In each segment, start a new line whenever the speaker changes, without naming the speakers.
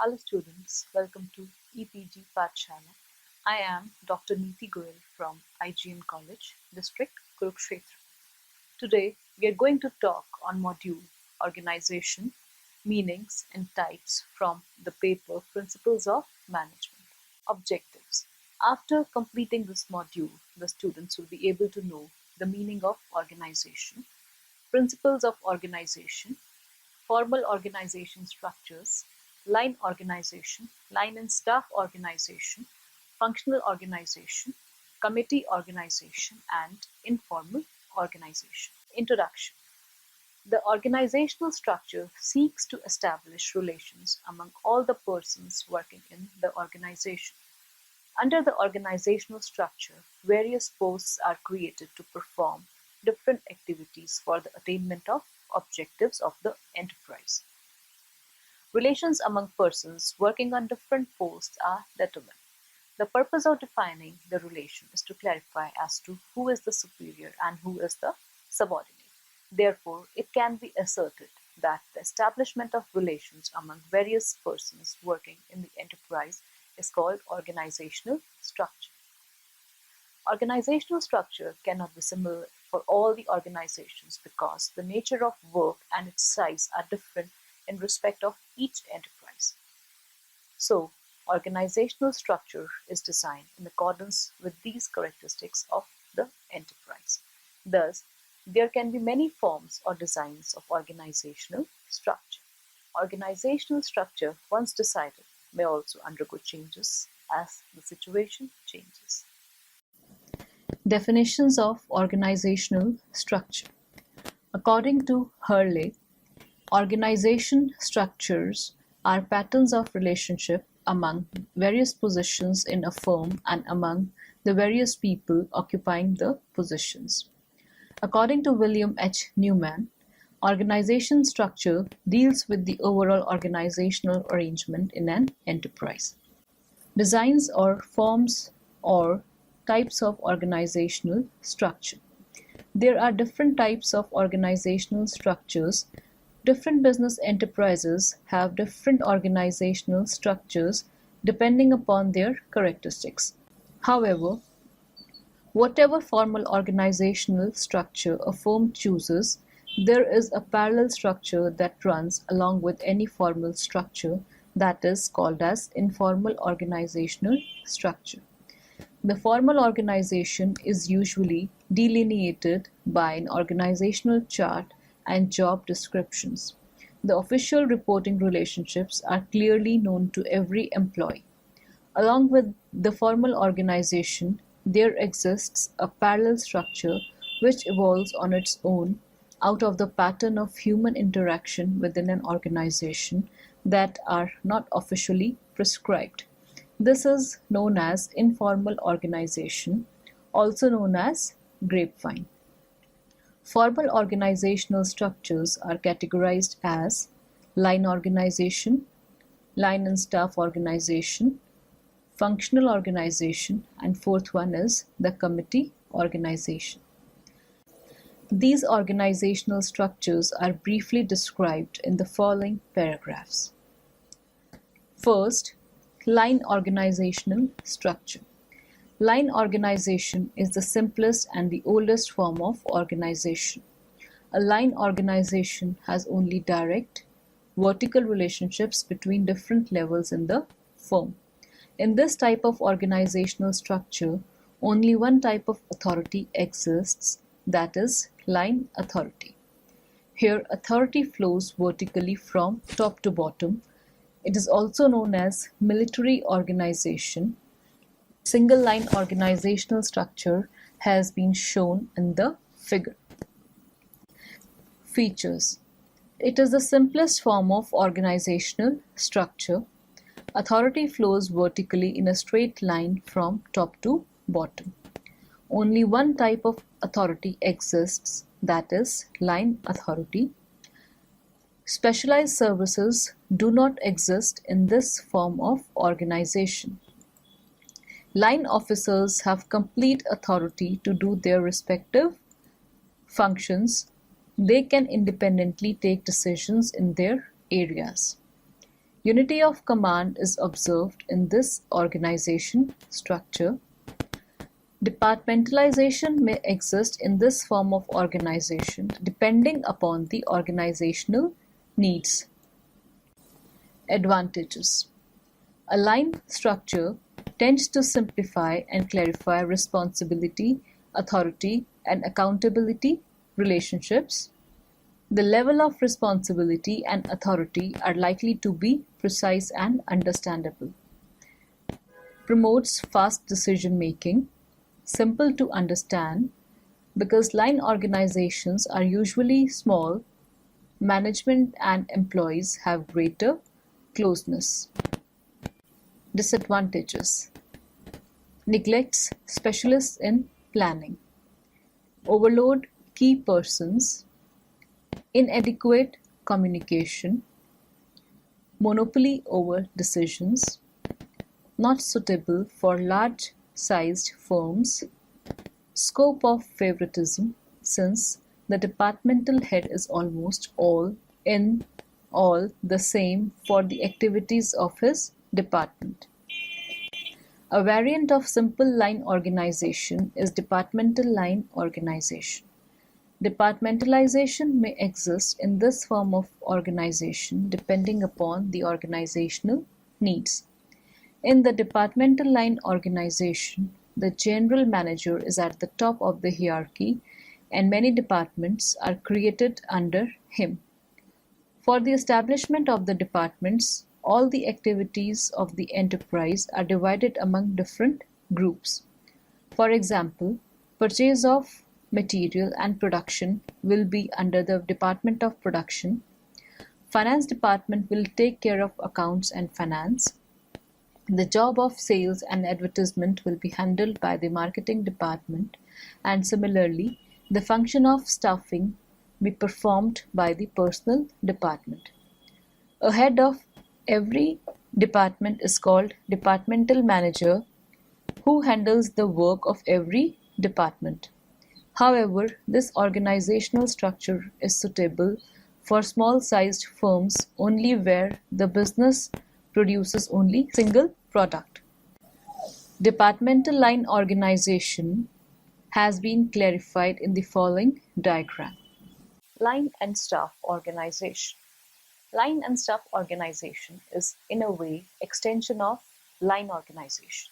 Hello students, welcome to EPG Pathshala. I am Dr. Neeti Goyal from IGN College, District Kurukshetra. Today we are going to talk on module Organization, Meanings and Types from the paper Principles of Management. Objectives. After completing this module, the students will be able to know the meaning of organization, principles of organization, formal organization structures, line organization, line and staff organization, functional organization, committee organization, and informal organization. Introduction. The organizational structure seeks to establish relations among all the persons working in the organization. Under the organizational structure, various posts are created to perform different activities for the attainment of objectives of the enterprise. Relations among persons working on different posts are determined. The purpose of defining the relation is to clarify as to who is the superior and who is the subordinate. Therefore, it can be asserted that the establishment of relations among various persons working in the enterprise is called organizational structure. Organizational structure cannot be similar for all the organizations because the nature of work and its size are different in respect of each enterprise. So, organizational structure is designed in accordance with these characteristics of the enterprise. Thus, there can be many forms or designs of organizational structure. Organizational structure, once decided, may also undergo changes as the situation changes. Definitions of organizational structure. According to Hurley, organization structures are patterns of relationship among various positions in a firm and among the various people occupying the positions. According to William H. Newman, organization structure deals with the overall organizational arrangement in an enterprise. Designs or forms or types of organizational structure. There are different types of organizational structures. Different business enterprises have different organizational structures depending upon their characteristics. However, whatever formal organizational structure a firm chooses, there is a parallel structure that runs along with any formal structure that is called as informal organizational structure. The formal organization is usually delineated by an organizational chart and job descriptions. The official reporting relationships are clearly known to every employee. Along with the formal organization, there exists a parallel structure which evolves on its own out of the pattern of human interaction within an organization that are not officially prescribed. This is known as informal organization, also known as grapevine. Formal organizational structures are categorized as line organization, line and staff organization, functional organization, and fourth one is the committee organization. These organizational structures are briefly described in the following paragraphs. First, line organizational structure. Line organization is the simplest and the oldest form of organization. A line organization has only direct, vertical relationships between different levels in the firm. In this type of organizational structure, only one type of authority exists, that is, line authority. Here, authority flows vertically from top to bottom. It is also known as military organization. Single line organizational structure has been shown in the figure. Features. It is the simplest form of organizational structure. Authority flows vertically in a straight line from top to bottom. Only one type of authority exists, that is, line authority. Specialized services do not exist in this form of organization. Line officers have complete authority to do their respective functions. They can independently take decisions in their areas. Unity of command is observed in this organization structure. Departmentalization may exist in this form of organization depending upon the organizational needs. Advantages. A line structure tends to simplify and clarify responsibility, authority, and accountability relationships. The level of responsibility and authority are likely to be precise and understandable. Promotes fast decision making. Simple to understand. Because line organizations are usually small, management and employees have greater closeness. Disadvantages. Neglects specialists in planning. Overload key persons. Inadequate communication. Monopoly over decisions. Not suitable for large-sized firms. Scope of favoritism, since the departmental head is almost all the same for the activities of his department. A variant of simple line organization is departmental line organization. Departmentalization may exist in this form of organization depending upon the organizational needs. In the departmental line organization, the general manager is at the top of the hierarchy and many departments are created under him. For the establishment of the departments, all the activities of the enterprise are divided among different groups. For example, purchase of material and production will be under the Department of Production. Finance department will take care of accounts and finance. The job of sales and advertisement will be handled by the marketing department, and similarly, the function of staffing be performed by the personnel department. A head of every department is called departmental manager, who handles the work of every department. However, this organizational structure is suitable for small-sized firms only where the business produces only single product. Departmental line organization has been clarified in the following diagram. Line and staff organization. Line and staff organization is in a way extension of line organization.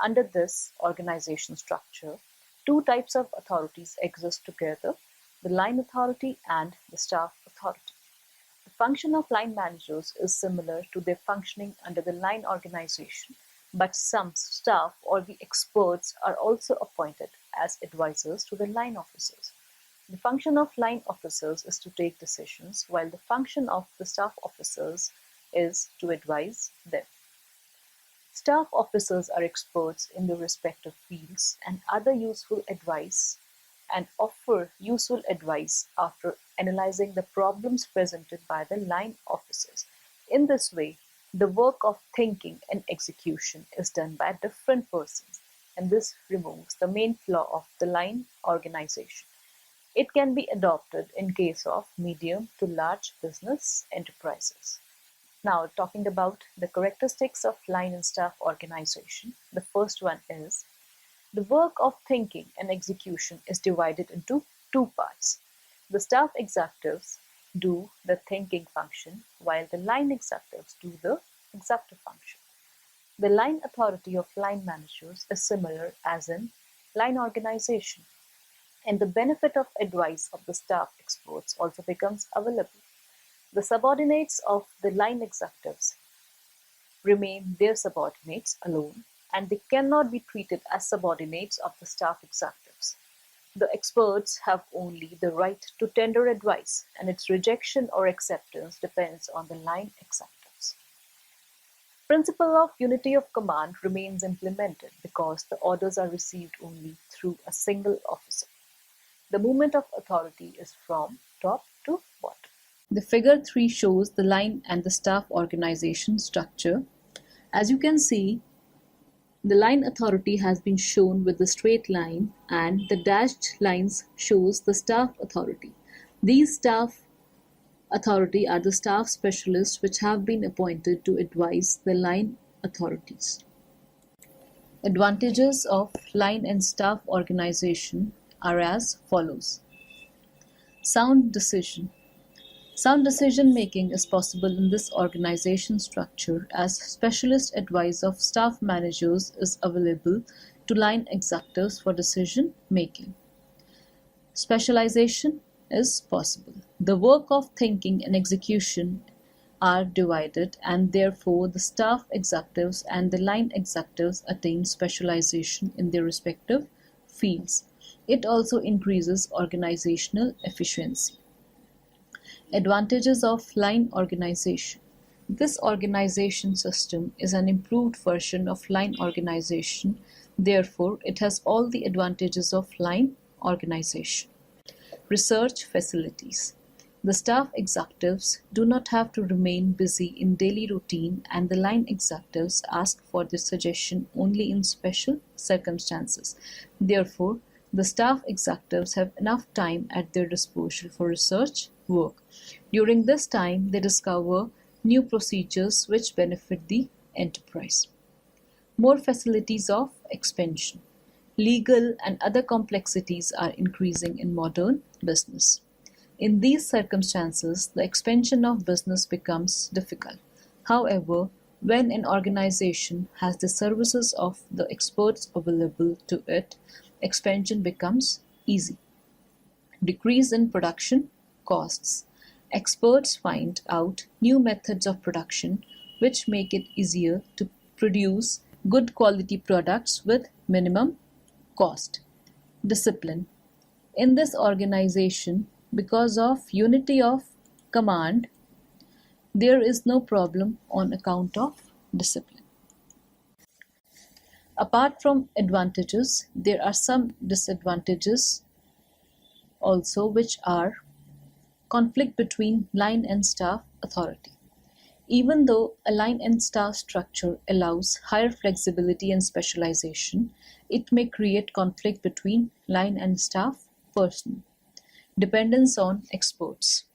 Under this organization structure, two types of authorities exist together, the line authority and the staff authority. The function of line managers is similar to their functioning under the line organization, but some staff or the experts are also appointed as advisors to the line officers. The function of line officers is to take decisions, while the function of the staff officers is to advise them. Staff officers are experts in their respective fields and other useful advice and offer useful advice after analyzing the problems presented by the line officers. In this way, the work of thinking and execution is done by different persons, and this removes the main flaw of the line organization. It can be adopted in case of medium to large business enterprises. Now, talking about the characteristics of line and staff organization, the first one is the work of thinking and execution is divided into two parts. The staff executives do the thinking function, while the line executives do the executive function. The line authority of line managers is similar as in line organization, and the benefit of advice of the staff experts also becomes available. The subordinates of the line executives remain their subordinates alone, and they cannot be treated as subordinates of the staff executives. The experts have only the right to tender advice, and its rejection or acceptance depends on the line executives. Principle of unity of command remains implemented because the orders are received only through a single officer. The movement of authority is from top to bottom. The figure 3 shows the line and the staff organization structure. As you can see, the line authority has been shown with the straight line, and the dashed lines shows the staff authority. These staff authority are the staff specialists which have been appointed to advise the line authorities. Advantages of line and staff organization are as follows. Sound decision. Sound decision-making is possible in this organization structure as specialist advice of staff managers is available to line executives for decision-making. Specialization is possible. The work of thinking and execution are divided, and therefore the staff executives and the line executives attain specialization in their respective fields. It also increases organizational efficiency. Advantages of line organization. This organization system is an improved version of line organization. Therefore, it has all the advantages of line organization. Research facilities. The staff executives do not have to remain busy in daily routine, and the line executives ask for their suggestion only in special circumstances. Therefore, the staff executives have enough time at their disposal for research work. During this time, they discover new procedures which benefit the enterprise. More facilities of expansion. Legal and other complexities are increasing in modern business. In these circumstances, the expansion of business becomes difficult. However, when an organization has the services of the experts available to it, expansion becomes easy. Decrease in production costs. Experts find out new methods of production which make it easier to produce good quality products with minimum cost. Discipline. In this organization, because of unity of command, there is no problem on account of discipline. Apart from advantages, there are some disadvantages also, which are conflict between line and staff authority. Even though a line and staff structure allows higher flexibility and specialization, it may create conflict between line and staff personnel. Dependence on experts.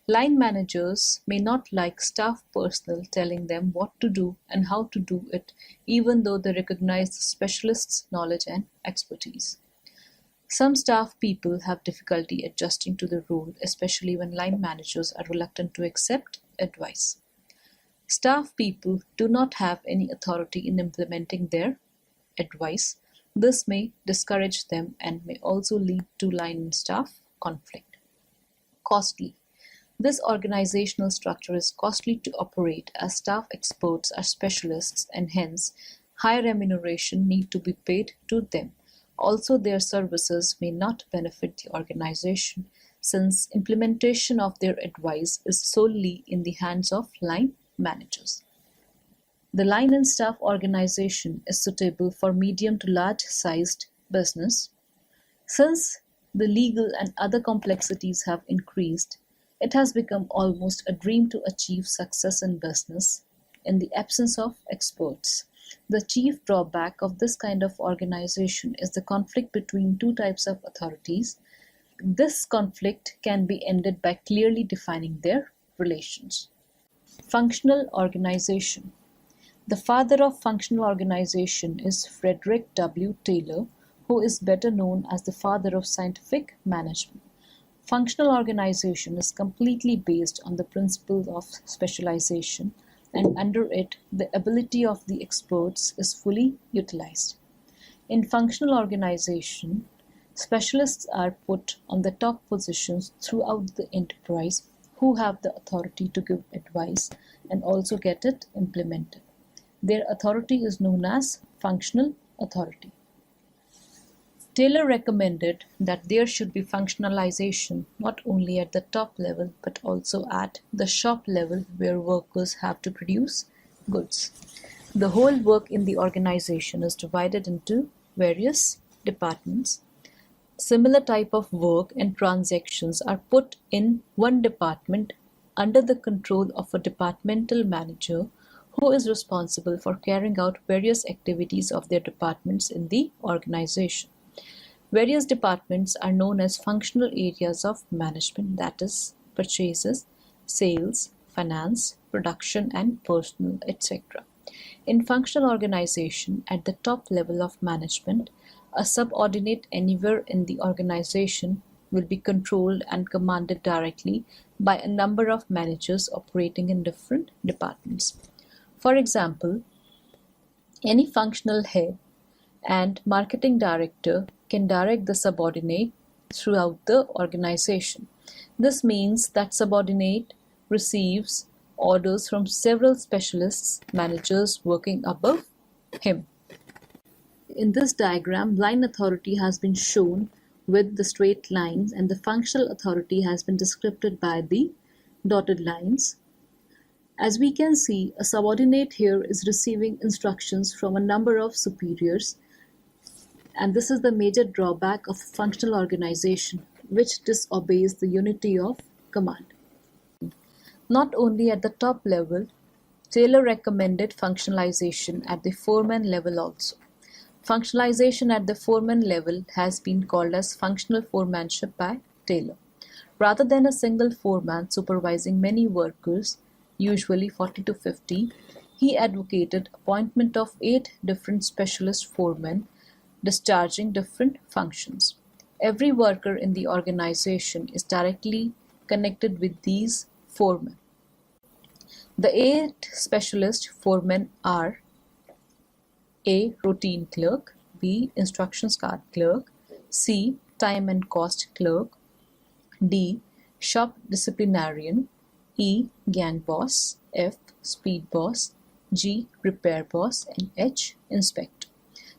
Line managers may not like staff personnel telling them what to do and how to do it, even though they recognize the specialist's knowledge and expertise. Some staff people have difficulty adjusting to the role, especially when line managers are reluctant to accept advice. Staff people do not have any authority in implementing their advice. This may discourage them and may also lead to line and staff conflict. Costly. This organizational structure is costly to operate as staff experts are specialists and hence high remuneration need to be paid to them. Also, their services may not benefit the organization since implementation of their advice is solely in the hands of line managers. The line and staff organization is suitable for medium to large sized business. Since the legal and other complexities have increased, it has become almost a dream to achieve success in business in the absence of experts. The chief drawback of this kind of organization is the conflict between two types of authorities. This conflict can be ended by clearly defining their relations. Functional organization. The father of functional organization is Frederick W. Taylor, who is better known as the father of scientific management. Functional organization is completely based on the principle of specialization, and under it, the ability of the experts is fully utilized. In functional organization, specialists are put on the top positions throughout the enterprise who have the authority to give advice and also get it implemented. Their authority is known as functional authority. Taylor recommended that there should be functionalization not only at the top level but also at the shop level where workers have to produce goods. The whole work in the organization is divided into various departments. Similar type of work and transactions are put in one department under the control of a departmental manager who is responsible for carrying out various activities of their departments in the organization. Various departments are known as functional areas of management, that is, purchases, sales, finance, production and personal, etc. In functional organization, at the top level of management, a subordinate anywhere in the organization will be controlled and commanded directly by a number of managers operating in different departments. For example, any functional head and marketing director can direct the subordinate throughout the organization. This means that subordinate receives orders from several specialists managers working above him. In this diagram, line authority has been shown with the straight lines and the functional authority has been described by the dotted lines. As we can see, a subordinate here is receiving instructions from a number of superiors, and this is the major drawback of functional organization, which disobeys the unity of command. Not only at the top level, Taylor recommended functionalization at the foreman level also. Functionalization at the foreman level has been called as functional foremanship by Taylor. Rather than a single foreman supervising many workers, usually 40 to 50, he advocated appointment of 8 different specialist foremen discharging different functions. Every worker in the organization is directly connected with these foremen. The 8 specialist foremen are A. Routine clerk, B. Instructions card clerk, C. Time and cost clerk, D. Shop disciplinarian, E. Gang boss, F. Speed boss, G. Repair boss, and H. Inspector.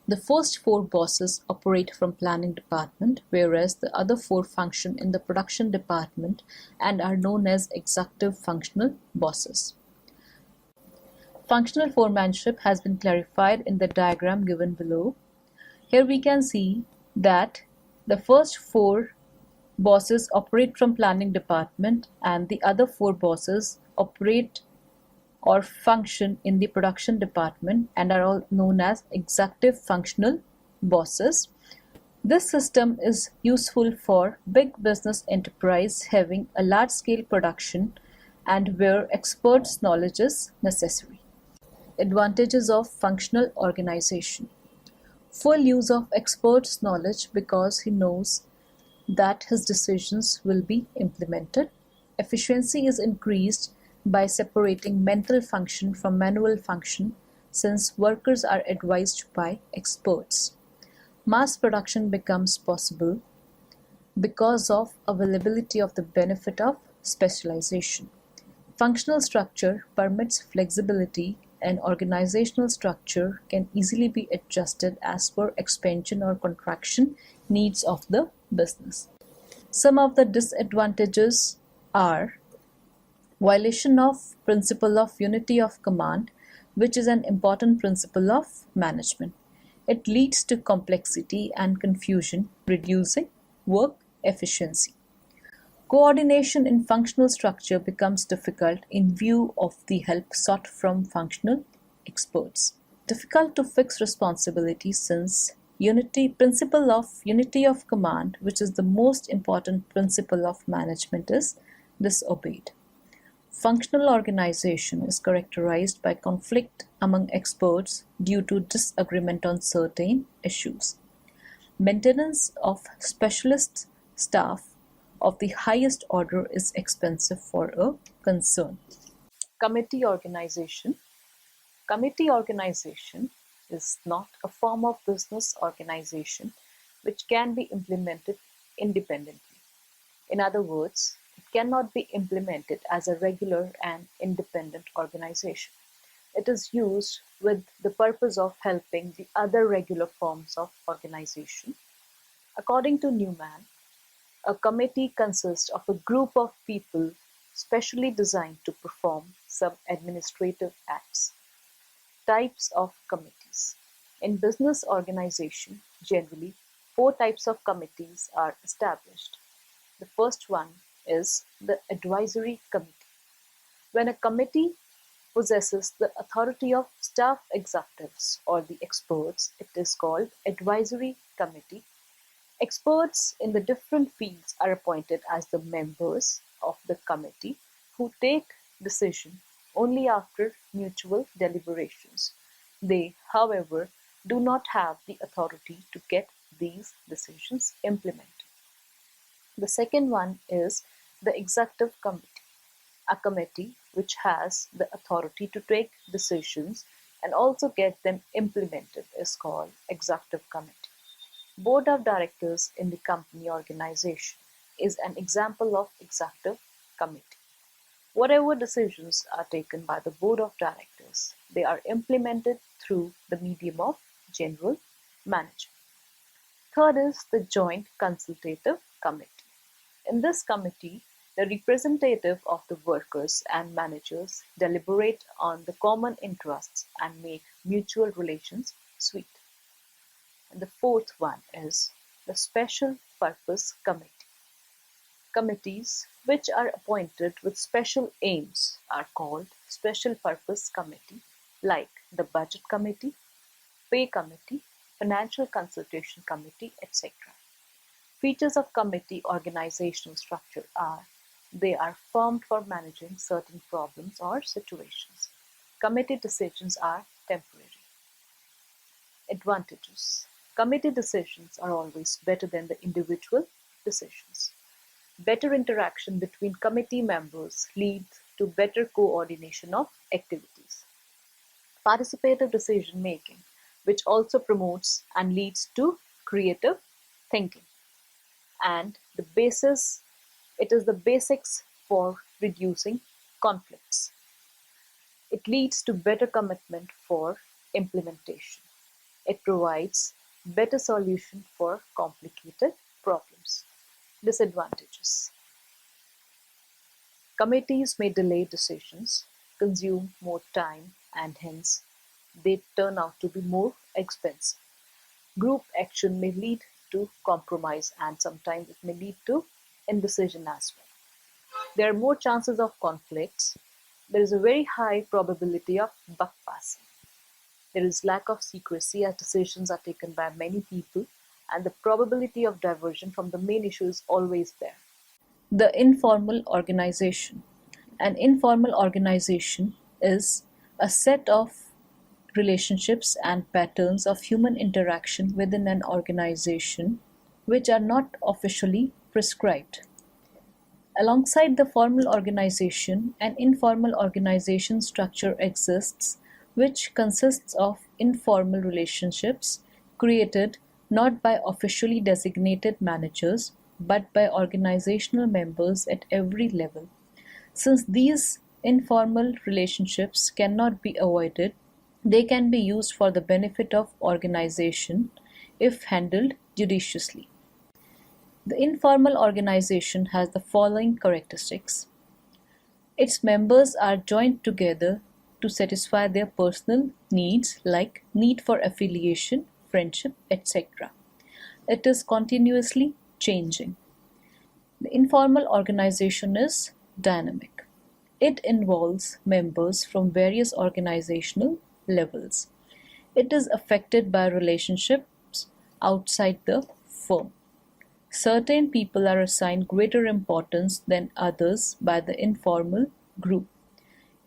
The first 4 bosses operate from planning department, whereas the other 4 function in the production department and are known as executive functional bosses. Functional foremanship has been clarified in the diagram given below. Here we can see that the first 4 bosses operate from planning department and the other 4 bosses operate or function in the production department and are all known as executive functional bosses. This system is useful for big business enterprise having a large scale production and where experts' knowledge is necessary. Advantages of functional organization. Full use of experts' knowledge because he knows that his decisions will be implemented. Efficiency is increased by separating mental function from manual function since workers are advised by experts. Mass production becomes possible because of availability of the benefit of specialization. Functional structure permits flexibility and organizational structure can easily be adjusted as per expansion or contraction needs of the business. Some of the disadvantages are violation of principle of unity of command, which is an important principle of management. It leads to complexity and confusion, reducing work efficiency. Coordination in functional structure becomes difficult in view of the help sought from functional experts. Difficult to fix responsibility since principle of unity of command, which is the most important principle of management, is disobeyed. Functional organization is characterized by conflict among experts due to disagreement on certain issues. Maintenance of specialist staff of the highest order is expensive for a concern. Committee organization. Committee organization is not a form of business organization which can be implemented independently. In other words, it cannot be implemented as a regular and independent organization. It is used with the purpose of helping the other regular forms of organization. According to Newman, a committee consists of a group of people specially designed to perform some administrative acts. Types of committees. In business organization, generally, 4 types of committees are established. The first one is the advisory committee. When a committee possesses the authority of staff executives or the experts, it is called advisory committee. Experts in the different fields are appointed as the members of the committee who take decision only after mutual deliberations. They, however, do not have the authority to get these decisions implemented. The second one is the executive committee, a committee which has the authority to take decisions and also get them implemented is called executive committee. Board of directors in the company organization is an example of executive committee. Whatever decisions are taken by the board of directors, they are implemented through the medium of general manager. Third is the joint consultative committee. In this committee, the representative of the workers and managers deliberate on the common interests and make mutual relations sweet. And the fourth one is the special purpose committee. Committees which are appointed with special aims are called special purpose committee, like the budget committee, pay committee, financial consultation committee, etc. Features of committee organizational structure are they are formed for managing certain problems or situations. Committee decisions are temporary. Advantages. Committee decisions are always better than the individual decisions. Better interaction between committee members leads to better coordination of activities. Participative decision making, which also promotes and leads to creative thinking. And it is the basics for reducing conflicts. It leads to better commitment for implementation. It provides better solution for complicated problems. Disadvantages. Committees may delay decisions, consume more time, and hence they turn out to be more expensive. Group action may lead to compromise and sometimes it may lead to indecision as well. There are more chances of conflicts. There is a very high probability of buck passing. There is lack of secrecy as decisions are taken by many people, and the probability of diversion from the main issue is always there. The informal organization. An informal organization is a set of relationships and patterns of human interaction within an organization which are not officially prescribed. Alongside the formal organization, an informal organization structure exists which consists of informal relationships created not by officially designated managers but by organizational members at every level. Since these informal relationships cannot be avoided, they can be used for the benefit of organization if handled judiciously. The informal organization has the following characteristics. Its members are joined together to satisfy their personal needs like need for affiliation, friendship, etc. It is continuously changing. The informal organization is dynamic. It involves members from various organizational levels. It is affected by relationships outside the firm. Certain people are assigned greater importance than others by the informal group.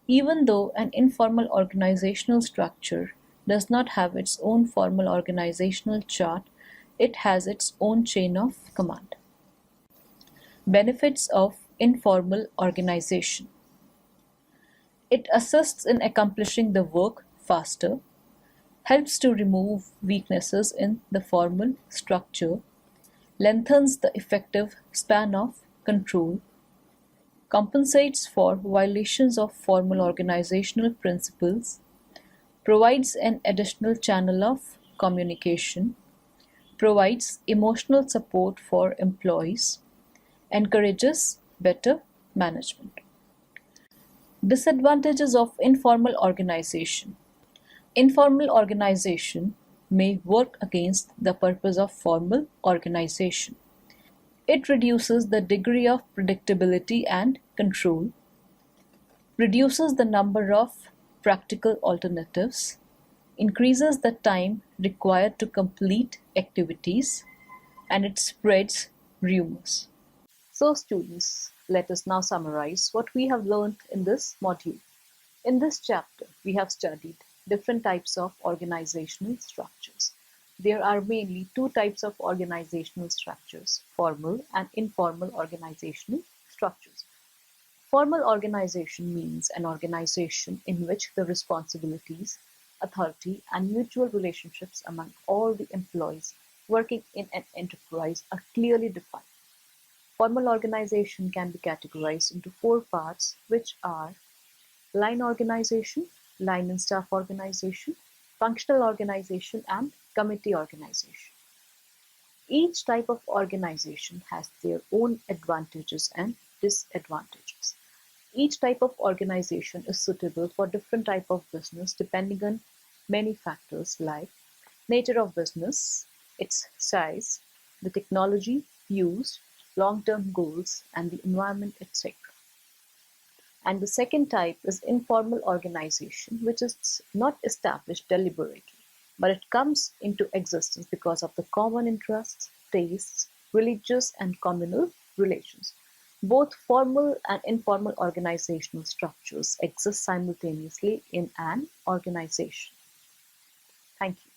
Even though an informal organizational structure does not have its own formal organizational chart, it has its own chain of command. Benefits of informal organization. It assists in accomplishing the work faster, helps to remove weaknesses in the formal structure, lengthens the effective span of control, compensates for violations of formal organizational principles, provides an additional channel of communication, provides emotional support for employees, encourages better management. Disadvantages of informal organization. Informal organization may work against the purpose of formal organization. It reduces the degree of predictability and control, reduces the number of practical alternatives, increases the time required to complete activities, and it spreads rumors. So students, Let us now summarize what we have learned in this module. In this chapter, we have studied different types of organizational structures. There are mainly two types of organizational structures, formal and informal organizational structures. Formal organization means an organization in which the responsibilities, authority, and mutual relationships among all the employees working in an enterprise are clearly defined. Formal organization can be categorized into four parts, which are line organization, line and staff organization, functional organization, and committee organization. Each type of organization has their own advantages and disadvantages. Each type of organization is suitable for different type of business depending on many factors like nature of business, its size, the technology used, long-term goals, and the environment, etc. And the second type is informal organization, which is not established deliberately, but it comes into existence because of the common interests, tastes, religious and communal relations. Both formal and informal organizational structures exist simultaneously in an organization. Thank you.